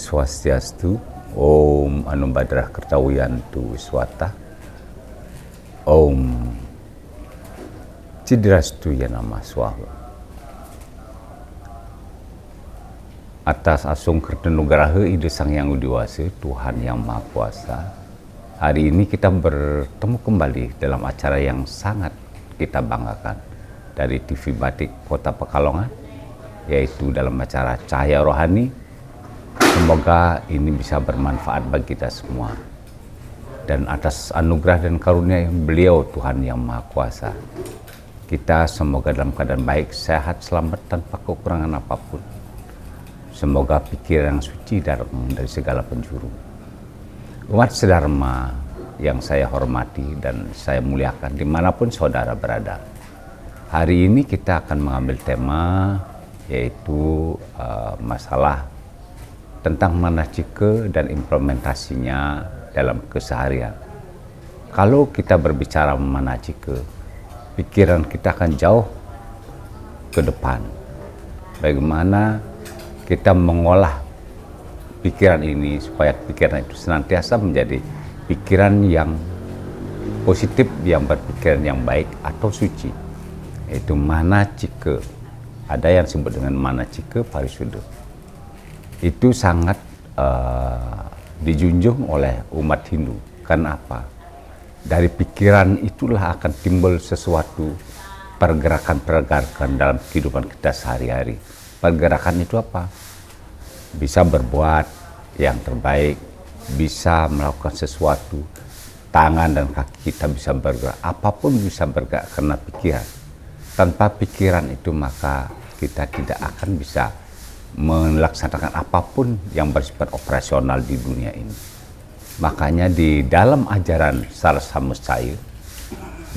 Swastiastu, Om Anumbhadrah Kertawiyantu Wiswata, Om Cidrastu Yanama Swaha. Atas asung Kertanugraha Ida Sang Yang Widiwasa, Tuhan Yang Maha Kuasa, hari ini kita bertemu kembali dalam acara yang sangat kita banggakan dari TV Batik Kota Pekalongan, yaitu dalam acara Cahaya Rohani. Semoga ini bisa bermanfaat bagi kita semua. Dan atas anugerah dan karunia yang beliau Tuhan Yang Maha Kuasa, kita semoga dalam keadaan baik, sehat, selamat, tanpa kekurangan apapun. Semoga pikiran yang suci datang dari segala penjuru. Umat sedharma yang saya hormati dan saya muliakan dimanapun saudara berada. Hari ini kita akan mengambil tema yaitu masalah tentang manacika dan implementasinya dalam keseharian. Kalau kita berbicara manacika, pikiran kita akan jauh ke depan. Bagaimana kita mengolah pikiran ini supaya pikiran itu senantiasa menjadi pikiran yang positif, yang berpikiran yang baik atau suci. Itu manacika. Ada yang disebut dengan manacika parisuddha. Itu sangat dijunjung oleh umat Hindu. Karena apa? Dari pikiran itulah akan timbul sesuatu pergerakan-pergerakan dalam kehidupan kita sehari-hari. Pergerakan itu apa? Bisa berbuat yang terbaik, bisa melakukan sesuatu, tangan dan kaki kita bisa bergerak, apapun bisa bergerak karena pikiran. Tanpa pikiran itu maka kita tidak akan bisa melaksanakan apapun yang bersifat operasional di dunia ini. Makanya di dalam ajaran Sarasamustaya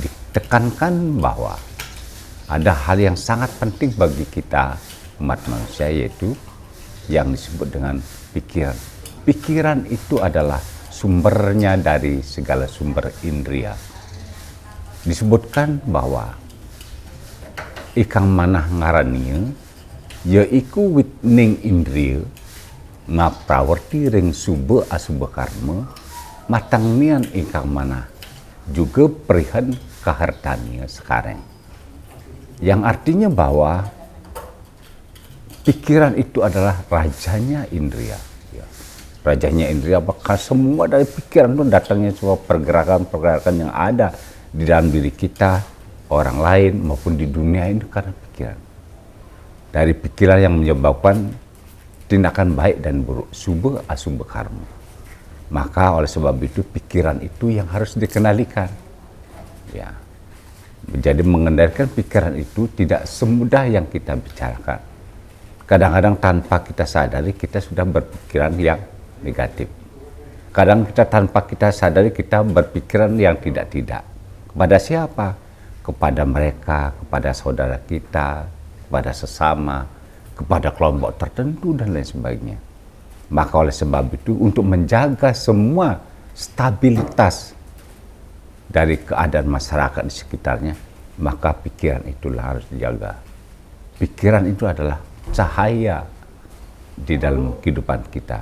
ditekankan bahwa ada hal yang sangat penting bagi kita umat manusia, yaitu yang disebut dengan pikiran. Pikiran itu adalah sumbernya dari segala sumber indria. Disebutkan bahwa ikang manah ngaraniya yaiku witning indriya ngaprawerti ring suba asuba karma matang nian ingkang manah juga perihan kahartania sekarang. Yang artinya bahwa pikiran itu adalah rajanya indria. Ya. Rajanya indria, maka semua dari pikiran itu datangnya semua pergerakan-pergerakan yang ada di dalam diri kita, orang lain maupun di dunia ini karena pikiran. Dari pikiran yang menyebabkan tindakan baik dan buruk, subha asubha karma. Maka oleh sebab itu pikiran itu yang harus dikendalikan. Ya. Jadi mengendalikan pikiran itu tidak semudah yang kita bicarakan. Kadang-kadang tanpa kita sadari kita sudah berpikiran yang negatif. Kadang kita tanpa kita sadari kita berpikiran yang tidak-tidak. Kepada siapa? Kepada mereka, kepada saudara kita, kepada sesama, kepada kelompok tertentu dan lain sebagainya. Maka oleh sebab itu untuk menjaga semua stabilitas dari keadaan masyarakat di sekitarnya, maka pikiran itulah harus dijaga. Pikiran itu adalah cahaya di dalam kehidupan kita.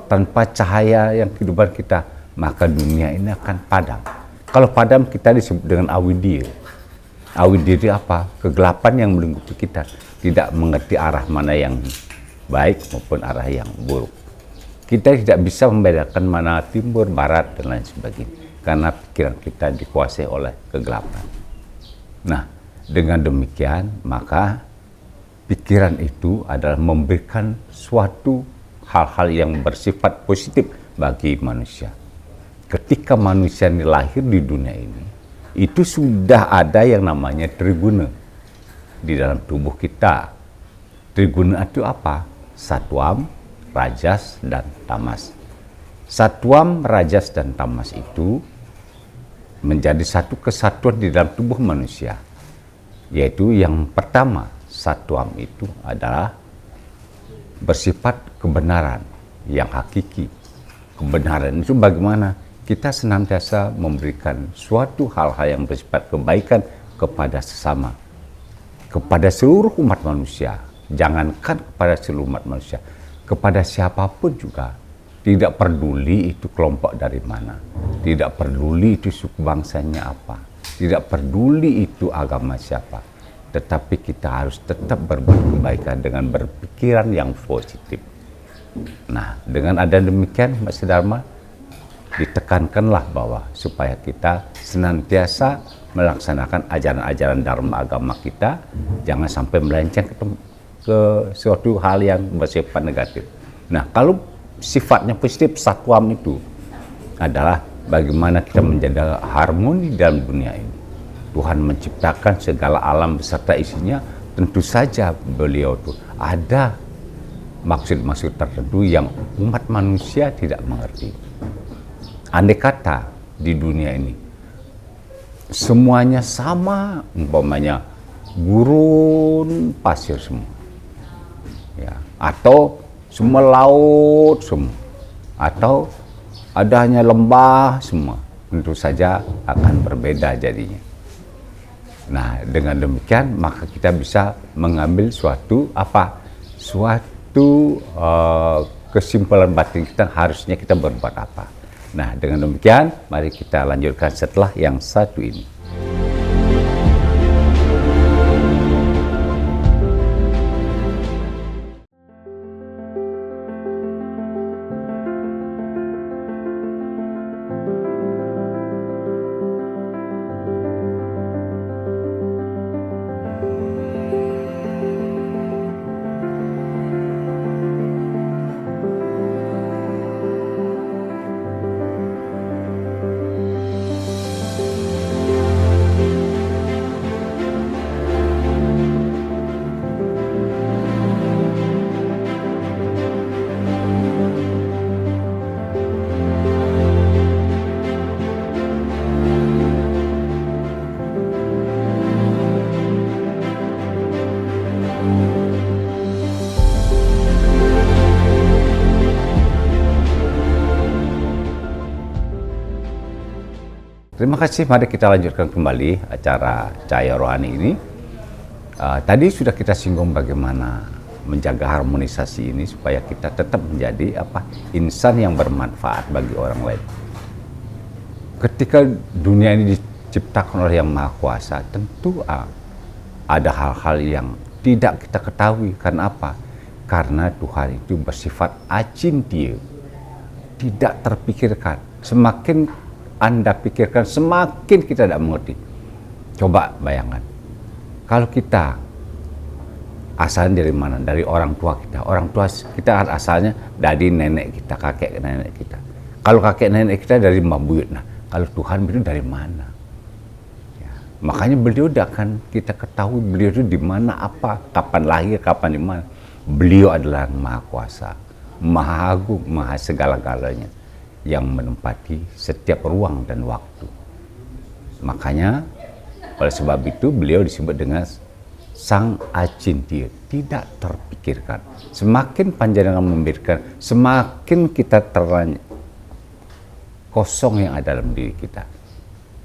Tanpa cahaya yang kehidupan kita, maka dunia ini akan padam. Kalau padam kita disebut dengan avidya. Avidya itu apa? Kegelapan yang melingkupi kita, tidak mengerti arah mana yang baik maupun arah yang buruk. Kita tidak bisa membedakan mana timur, barat, dan lain sebagainya, karena pikiran kita dikuasai oleh kegelapan. Nah, dengan demikian, maka pikiran itu adalah memberikan suatu hal-hal yang bersifat positif bagi manusia. Ketika manusia ini lahir di dunia ini, itu sudah ada yang namanya triguna di dalam tubuh kita. Triguna itu apa? Satwam, rajas, dan tamas. Satwam, rajas, dan tamas itu menjadi satu kesatuan di dalam tubuh manusia. Yaitu yang pertama, satwam itu adalah bersifat kebenaran yang hakiki. Kebenaran itu bagaimana? Kita senantiasa memberikan suatu hal-hal yang bersifat kebaikan kepada sesama, kepada seluruh umat manusia. Jangankan kepada seluruh umat manusia, kepada siapapun juga. Tidak peduli itu kelompok dari mana, tidak peduli itu suku bangsanya apa, tidak peduli itu agama siapa, tetapi kita harus tetap berbuat kebaikan dengan berpikiran yang positif. Nah, dengan ada demikian, Mas Dharma, ditekankanlah bahwa supaya kita senantiasa melaksanakan ajaran-ajaran Dharma agama kita, jangan sampai melenceng ke suatu hal yang bersifat negatif. Nah, kalau sifatnya positif, satwam itu adalah bagaimana kita menjaga harmoni dalam dunia ini. Tuhan menciptakan segala alam beserta isinya, tentu saja beliau itu ada maksud-maksud tertentu yang umat manusia tidak mengerti. Andai kata di dunia ini semuanya sama, umpamanya gurun pasir semua, ya, atau semua laut semua, atau ada hanya lembah semua, tentu saja akan berbeda jadinya. Nah, dengan demikian maka kita bisa mengambil suatu kesimpulan batin kita, harusnya kita berbuat apa. Nah, dengan demikian mari kita lanjutkan setelah yang satu ini. Terima kasih, mari kita lanjutkan kembali acara Cahaya Rohani ini. Tadi sudah kita singgung bagaimana menjaga harmonisasi ini supaya kita tetap menjadi insan yang bermanfaat bagi orang lain. Ketika dunia ini diciptakan oleh Yang Maha Kuasa, tentu ada hal-hal yang tidak kita ketahui. Karena apa? Karena Tuhan itu bersifat acintya, tidak terpikirkan. Semakin Anda pikirkan, semakin kita tidak mengerti. Coba bayangkan, kalau kita asalnya dari mana? Dari orang tua kita. Orang tua kita asalnya dari nenek kita, kakek nenek kita. Kalau kakek nenek kita dari mbah buyut. Nah, kalau Tuhan itu dari mana? Ya, makanya beliau tidak akan kita ketahui beliau itu di mana, apa, kapan lahir, kapan di mana. Beliau adalah Maha Kuasa, Maha Agung, Maha segala-galanya, yang menempati setiap ruang dan waktu. Makanya oleh sebab itu beliau disebut dengan Sang Acintya, tidak terpikirkan. Semakin panjenengan memberikan, semakin kita kosong yang ada dalam diri kita.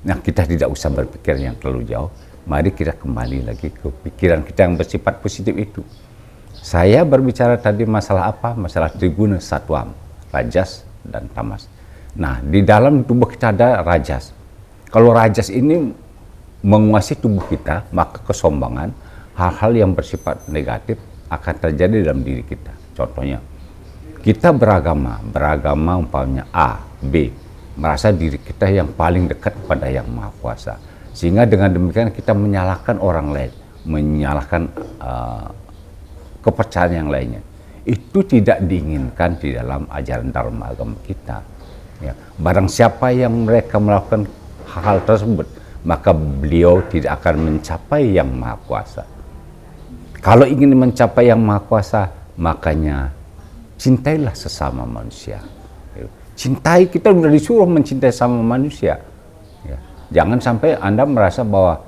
Nah, kita tidak usah berpikir yang terlalu jauh. Mari kita kembali lagi ke pikiran kita yang bersifat positif itu. Saya berbicara tadi masalah apa? Masalah triguna satwam, rajas dan tamas. Nah, di dalam tubuh kita ada rajas. Kalau rajas ini menguasai tubuh kita, maka kesombongan, hal-hal yang bersifat negatif akan terjadi dalam diri kita. Contohnya, kita beragama umpamanya A, B, merasa diri kita yang paling dekat pada Yang Maha Kuasa. Sehingga dengan demikian kita menyalahkan orang lain, menyalahkan kepercayaan yang lainnya. Itu tidak diinginkan di dalam ajaran Dharma agama kita. Ya, barang siapa yang mereka melakukan hal tersebut, maka beliau tidak akan mencapai Yang Maha Kuasa. Kalau ingin mencapai Yang Maha Kuasa, makanya cintailah sesama manusia. Cintai, kita sudah disuruh mencintai sama manusia. Ya, jangan sampai Anda merasa bahwa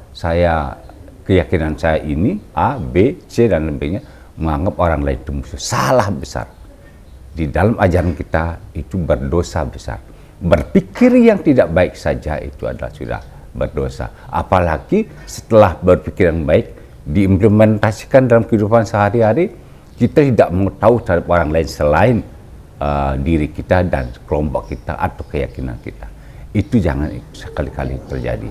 keyakinan saya ini A, B, C dan lebihnya, menganggap orang lain itu musuh. Salah besar. Di dalam ajaran kita itu berdosa besar. Berpikir yang tidak baik saja itu adalah sudah berdosa. Apalagi setelah berpikir yang baik diimplementasikan dalam kehidupan sehari-hari, Kita tidak mau tahu terhadap orang lain selain diri kita dan kelompok kita atau keyakinan kita. Itu jangan sekali-kali terjadi.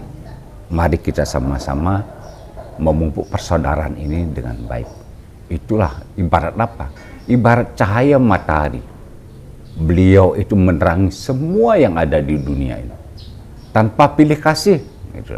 Mari kita sama-sama memupuk persaudaraan ini dengan baik. Itulah ibarat apa? Ibarat cahaya matahari. Beliau itu menerangi semua yang ada di dunia ini tanpa pilih kasih. Gitu.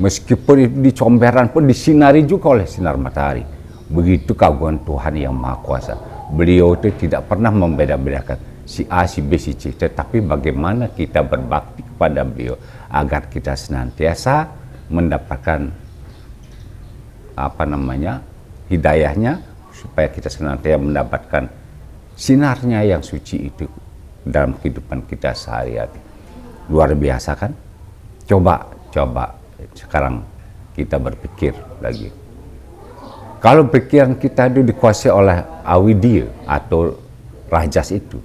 Meskipun itu di comberan pun disinari juga oleh sinar matahari. Begitu keagungan Tuhan yang Maha Kuasa. Beliau itu tidak pernah membeda-bedakan si A, si B, si C. Tetapi bagaimana kita berbakti kepada beliau agar kita senantiasa mendapatkan hidayahnya, supaya kita senantiasa mendapatkan sinarnya yang suci itu dalam kehidupan kita sehari-hari. Luar biasa kan? Coba sekarang kita berpikir lagi. Kalau pikiran kita itu dikuasai oleh awidya atau rajas itu,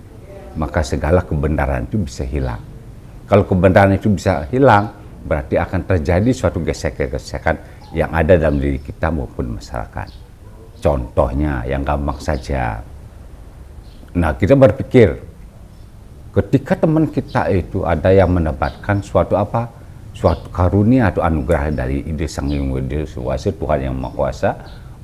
maka segala kebenaran itu bisa hilang. Kalau kebenaran itu bisa hilang, berarti akan terjadi suatu gesekan-gesekan yang ada dalam diri kita maupun masyarakat. Contohnya yang gampang saja. Nah, kita berpikir, ketika teman kita itu ada yang mendapatkan suatu karunia atau anugerah dari ide Sang Hyang Widi Wasa, Tuhan yang Maha Kuasa.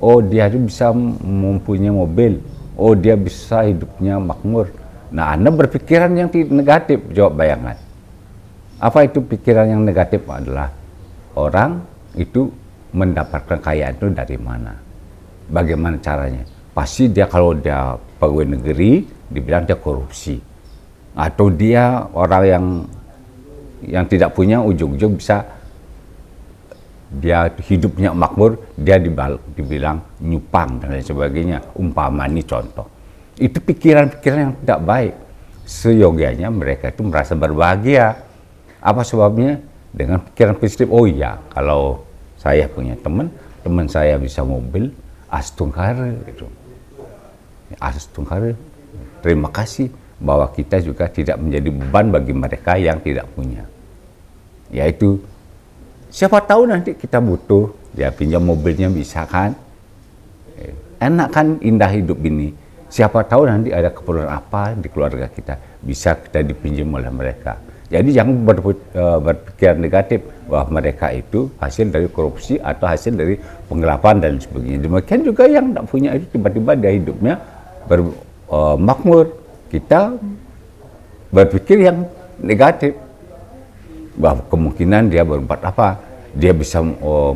Oh, dia itu bisa mempunyai mobil. Oh, dia bisa hidupnya makmur. Nah, Anda berpikiran yang negatif. Jawab bayangan. Apa itu pikiran yang negatif? Adalah orang itu mendapatkan kekayaan itu dari mana? Bagaimana caranya? Pasti dia, kalau dia pegawai negeri, dibilang dia korupsi. Atau dia orang yang tidak punya, ujung-ujung bisa dia hidupnya makmur, dia dibilang nyupang dan lain sebagainya. Umpama ini contoh. Itu pikiran-pikiran yang tidak baik. Seyogianya mereka itu merasa berbahagia. Apa sebabnya? Dengan pikiran positif. Oh iya, kalau saya punya teman saya bisa mobil, astungkara gitu. Astungkara. Terima kasih bahwa kita juga tidak menjadi beban bagi mereka yang tidak punya. Yaitu siapa tahu nanti kita butuh, dia pinjam mobilnya, bisa kan? Enak kan, indah hidup ini. Siapa tahu nanti ada keperluan apa di keluarga kita, bisa kita dipinjam oleh mereka. Jadi jangan berpikiran negatif bahwa mereka itu hasil dari korupsi atau hasil dari penggelapan dan sebagainya. Demikian juga yang tidak punya itu tiba-tiba dia hidupnya makmur. Kita berpikir yang negatif, bahwa kemungkinan dia berbuat apa, dia bisa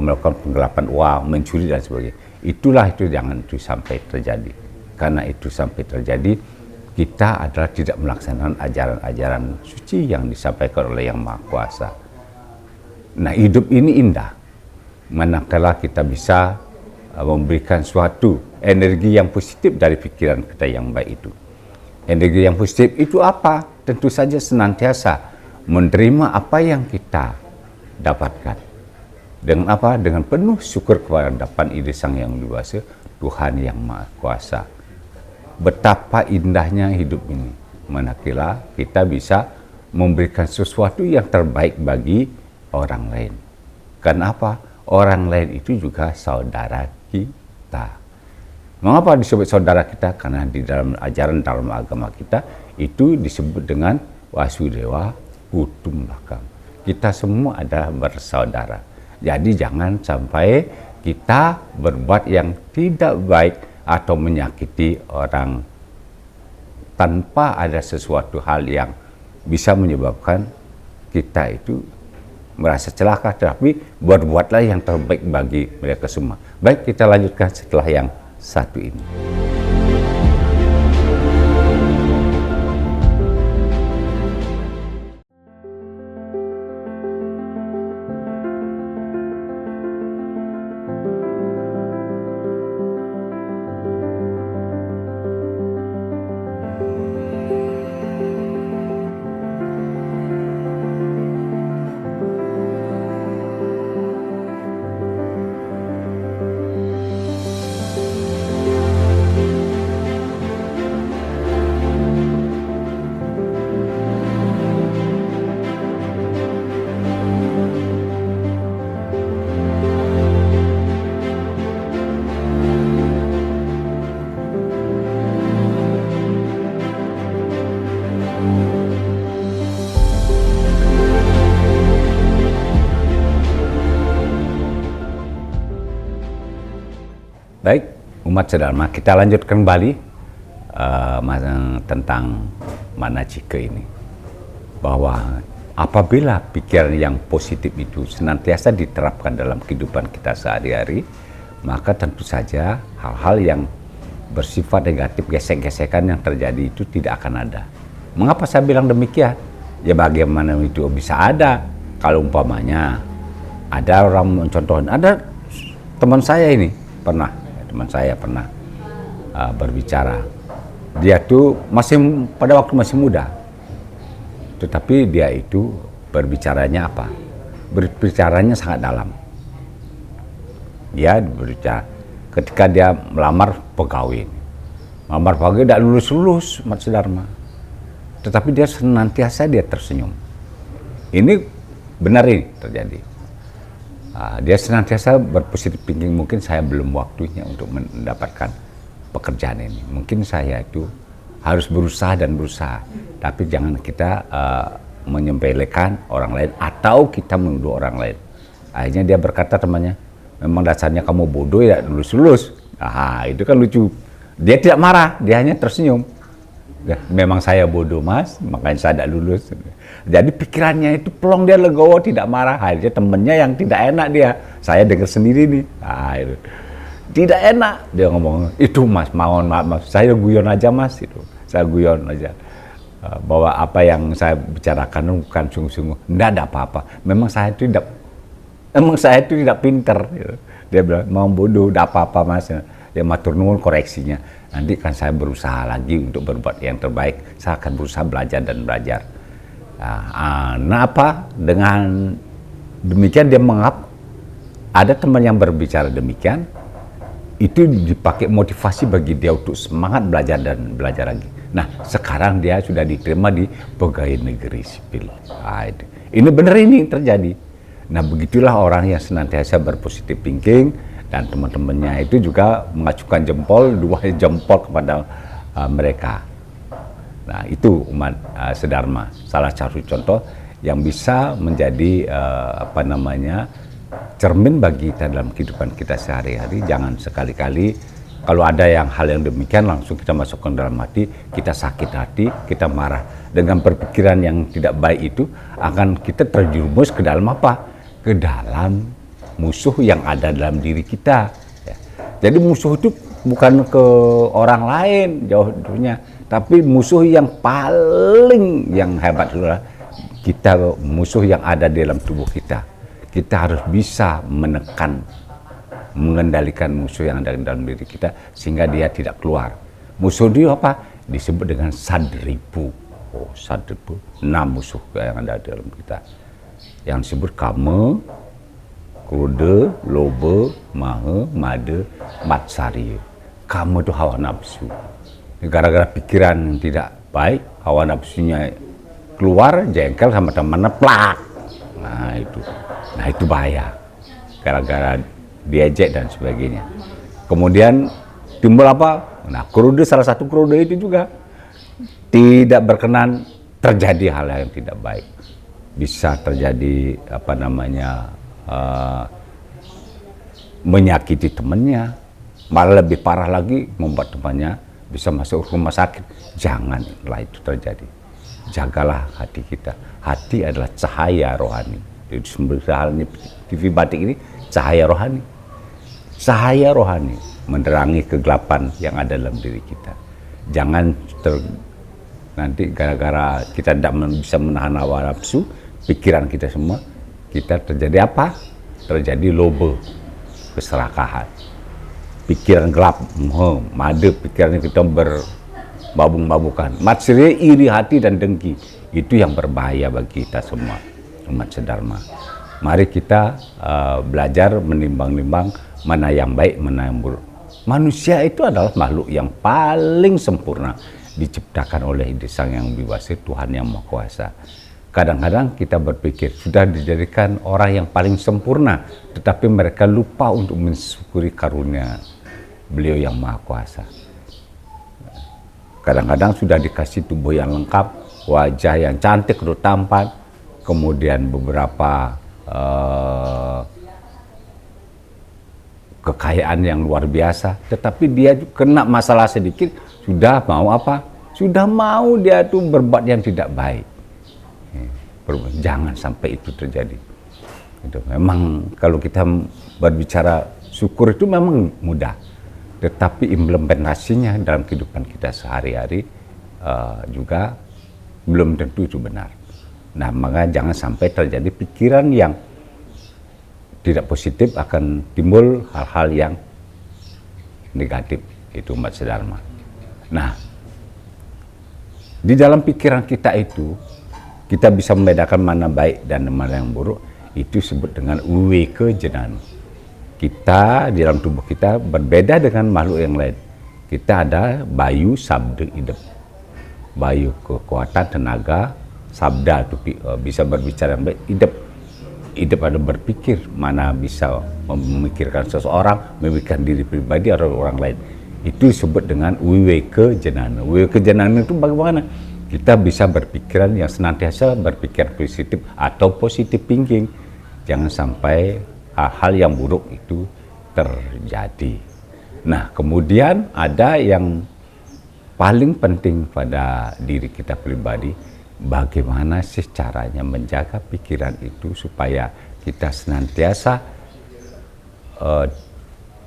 melakukan penggelapan uang, mencuri dan sebagainya. Itulah itu, jangan itu sampai terjadi. Karena itu sampai terjadi, kita adalah tidak melaksanakan ajaran-ajaran suci yang disampaikan oleh Yang Maha Kuasa. Nah, hidup ini indah manakala kita bisa memberikan suatu energi yang positif dari pikiran kita yang baik itu. Energi yang positif itu apa? Tentu saja senantiasa menerima apa yang kita dapatkan. Dengan apa? Dengan penuh syukur kepada hadapan ide Sang Hyang Widi Wasa, Tuhan yang Maha Kuasa. Betapa indahnya hidup ini, manakala kita bisa memberikan sesuatu yang terbaik bagi orang lain. Kenapa? Orang lain itu juga saudara kita. Mengapa disebut saudara kita? Karena di dalam ajaran dalam agama kita itu disebut dengan Wasudewa Kutum Lakam. Kita semua adalah bersaudara. Jadi jangan sampai kita berbuat yang tidak baik atau menyakiti orang tanpa ada sesuatu hal yang bisa menyebabkan kita itu merasa celaka, tapi berbuatlah yang terbaik bagi mereka semua. Baik, kita lanjutkan setelah yang satu ini. Baik, umat sedharma, kita lanjutkan kembali tentang manajika ini. Bahwa apabila pikiran yang positif itu senantiasa diterapkan dalam kehidupan kita sehari-hari, maka tentu saja hal-hal yang bersifat negatif, gesek-gesekan yang terjadi itu tidak akan ada. Mengapa saya bilang demikian? Ya bagaimana itu bisa ada? Kalau umpamanya ada orang mencontohkan, ada teman saya ini pernah berbicara. Dia tuh pada waktu masih muda, tetapi dia itu berbicaranya apa? Berbicaranya sangat dalam. Dia berbicara ketika dia melamar pegawai tidak lulus Mat Sedharma, tetapi dia senantiasa dia tersenyum. Ini benar ini terjadi. Dia senantiasa berpositif thinking. Mungkin saya belum waktunya untuk mendapatkan pekerjaan ini. Mungkin saya itu harus berusaha, tapi jangan kita menyepelekan orang lain atau kita menuduh orang lain. Akhirnya dia berkata temannya, memang dasarnya kamu bodoh ya lulus. Itu kan lucu. Dia tidak marah, dia hanya tersenyum. Ya, memang saya bodoh mas, makanya saya tidak lulus. Jadi pikirannya itu plong, dia legowo, tidak marah. Akhirnya temennya yang tidak enak dia. Saya dengar sendiri nih. Itu. Tidak enak dia ngomong, itu mas, mohon maaf mas, saya guyon aja mas, itu saya guyon aja. Bahwa apa yang saya bicarakan bukan sungguh-sungguh, tidak ada apa-apa. Memang saya itu tidak pinter. Gitu. Dia bilang, mau bodoh, tidak apa-apa mas. Dia matur nuwun koreksinya. Nanti kan saya berusaha lagi untuk berbuat yang terbaik. Saya akan berusaha belajar. Apa? Dengan demikian dia mengap. Ada teman yang berbicara demikian. Itu dipakai motivasi bagi dia untuk semangat belajar lagi. Nah, sekarang dia sudah diterima di pegawai negeri sipil. Ini benar ini terjadi. Nah, begitulah orang yang senantiasa berpositif thinking, dan teman-temannya itu juga mengacukan dua jempol kepada mereka. Nah, itu umat sedharma. Salah satu contoh yang bisa menjadi cermin bagi kita dalam kehidupan kita sehari-hari. Jangan sekali-kali kalau ada hal yang demikian langsung kita masukkan dalam hati, kita sakit hati, kita marah. Dengan berpikiran yang tidak baik itu akan kita terjerumus ke dalam apa? Ke dalam musuh yang ada dalam diri kita. Ya. Jadi musuh itu bukan ke orang lain jauhnya, tapi musuh yang paling hebat adalah kita, musuh yang ada di dalam tubuh kita. Kita harus bisa mengendalikan musuh yang ada dalam diri kita sehingga dia tidak keluar. Musuh itu apa? Disebut dengan sadripu. Sadripu, 6 musuh yang ada dalam kita. Yang disebut kama, krodha, loba, maha, mada, matsarya. Kama itu hawa nafsu. Gara-gara pikiran yang tidak baik, hawa nafsunya keluar, jengkel sama temannya, plak. Nah itu bahaya. Gara-gara diejek dan sebagainya. Kemudian timbul apa? Nah, krodha, salah satu krodha itu juga tidak berkenan, terjadi hal yang tidak baik. Bisa terjadi menyakiti temannya, malah lebih parah lagi membuat temannya bisa masuk rumah sakit. Janganlah itu terjadi. Jagalah hati kita. Hati adalah cahaya rohani. Jadi sebenarnya TV batik ini cahaya rohani. Cahaya rohani menerangi kegelapan yang ada dalam diri kita. Jangan nanti gara-gara kita tidak bisa menahan hawa nafsu, pikiran kita semua, kita terjadi apa? Terjadi loba, keserakahan. Pikiran gelap, mada, pikiran kita berbabung-babukan. Matsarya, iri hati dan dengki. Itu yang berbahaya bagi kita semua, umat sedharma. Mari kita belajar menimbang-nimbang mana yang baik, mana yang buruk. Manusia itu adalah makhluk yang paling sempurna, diciptakan oleh Sang Yang Widi Wasa, Tuhan Yang Maha Kuasa. Kadang-kadang kita berpikir sudah dijadikan orang yang paling sempurna, tetapi mereka lupa untuk mensyukuri karunia Beliau yang Maha Kuasa. Kadang-kadang sudah dikasih tubuh yang lengkap, wajah yang cantik, tampan, kemudian beberapa kekayaan yang luar biasa, tetapi dia kena masalah sedikit sudah mau apa? Sudah mau dia tuh berbuat yang tidak baik. Jangan sampai itu terjadi. Itu memang kalau kita berbicara syukur itu memang mudah, tetapi implementasinya dalam kehidupan kita sehari-hari juga belum tentu itu benar. Nah, maka jangan sampai terjadi pikiran yang tidak positif, akan timbul hal-hal yang negatif, itu umat sedharma. Nah, di dalam pikiran kita itu, kita bisa membedakan mana baik dan mana yang buruk, itu disebut dengan uweke jenana. Kita, di dalam tubuh kita berbeda dengan makhluk yang lain. Kita ada bayu, sabda, idep. Bayu, kekuatan, tenaga, sabda, itu bisa berbicara yang baik, idep. Hidup ada berpikir, mana bisa memikirkan seseorang, memikirkan diri pribadi atau orang lain. Itu disebut dengan wiweke jenana. Wiweke jenana itu bagaimana? Kita bisa berpikiran yang senantiasa berpikir positif atau positif thinking. Jangan sampai hal-hal yang buruk itu terjadi. Nah, kemudian ada yang paling penting pada diri kita pribadi, bagaimana sih caranya menjaga pikiran itu supaya kita senantiasa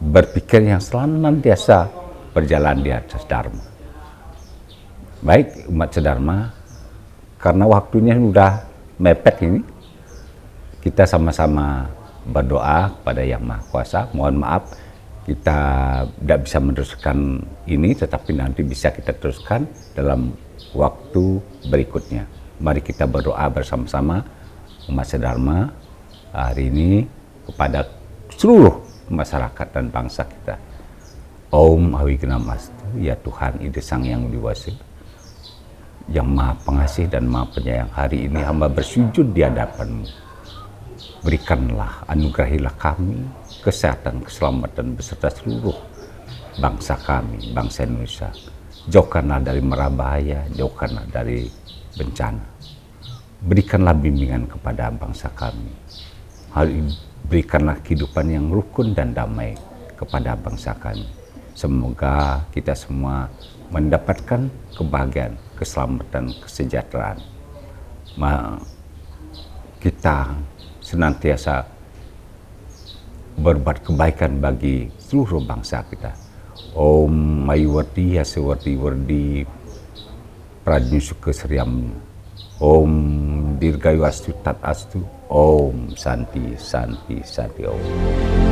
berpikir yang senantiasa berjalan di atas dharma. Baik umat sedharma, karena waktunya sudah mepet ini, kita sama-sama berdoa kepada Yang Maha Kuasa. Mohon maaf kita tidak bisa meneruskan ini, tetapi nanti bisa kita teruskan dalam waktu berikutnya. Mari kita berdoa bersama-sama umat sedharma hari ini kepada seluruh masyarakat dan bangsa kita. Om Awignamastu, ya Tuhan Ide Sang Yang Widi, yang Maha Pengasih dan Maha Penyayang, hari ini hamba bersujud di hadapan-Mu. Berikanlah, anugerahilah kami kesehatan, keselamatan beserta seluruh bangsa kami, bangsa Indonesia. Jauhkanlah dari mara bahaya, jauhkanlah dari bencana. Berikanlah bimbingan kepada bangsa kami. Hal ini berikanlah kehidupan yang rukun dan damai kepada bangsa kami. Semoga kita semua mendapatkan kebahagiaan, keselamatan, kesejahteraan. Kita senantiasa berbuat kebaikan bagi seluruh bangsa kita. Om Mayuwardi Yasewardi Wardi Prajmusuke Sriam. Om Dirgayu Astu Tat Astu. Om Santi Santi Santi Om.